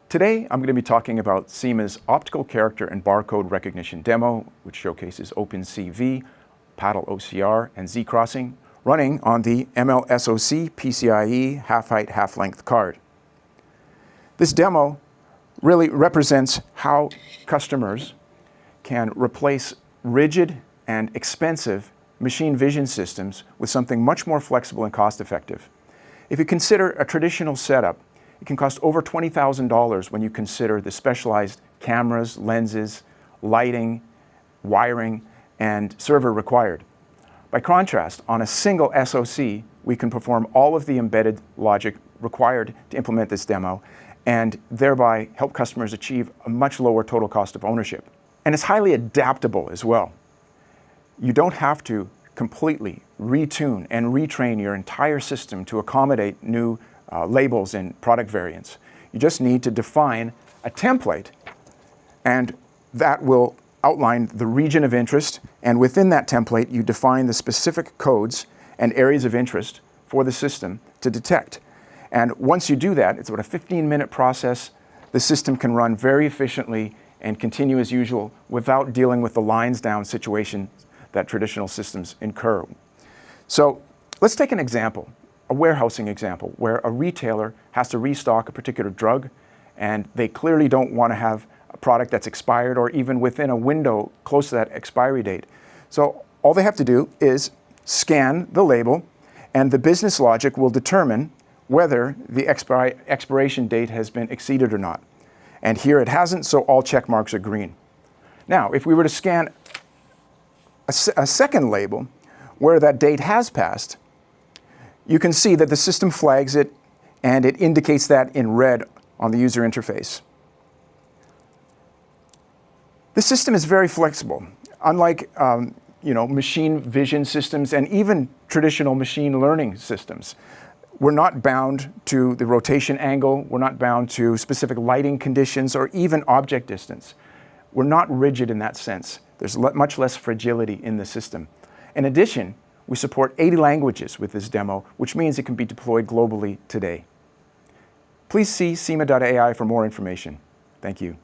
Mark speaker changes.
Speaker 1: Today, I'm going to be talking about SIMA's optical character and barcode recognition demo, which showcases OpenCV, paddle OCR, and Z-crossing, running on the MLSoC PCIe half-height, half-length card. This demo really represents how customers can replace rigid and expensive machine vision systems with something much more flexible and cost-effective. If you consider a traditional setup, it can cost over $20,000 when you consider the specialized cameras, lenses, lighting, wiring, and server required. By contrast, on a single SoC, we can perform all of the embedded logic required to implement this demo and thereby help customers achieve a much lower total cost of ownership. And it's highly adaptable as well. You don't have to completely retune and retrain your entire system to accommodate new labels and product variants. You just need to define a template, and that will outline the region of interest, and within that template you define the specific codes and areas of interest for the system to detect. And once you do that, it's about a 15-minute process. The system can run very efficiently and continue as usual without dealing with the lines down situation that traditional systems incur. So let's take an example, a warehousing example, where a retailer has to restock a particular drug and they clearly don't want to have a product that's expired or even within a window close to that expiry date. So all they have to do is scan the label, and the business logic will determine whether the expiration date has been exceeded or not. And here it hasn't, so all check marks are green. Now, if we were to scan a second label where that date has passed, you can see that the system flags it and it indicates that in red on the user interface. The system is very flexible. Unlike machine vision systems and even traditional machine learning systems, we're not bound to the rotation angle, we're not bound to specific lighting conditions or even object distance. We're not rigid in that sense. There's much less fragility in the system. In addition, we support 80 languages with this demo, which means it can be deployed globally today. Please see sima.ai for more information. Thank you.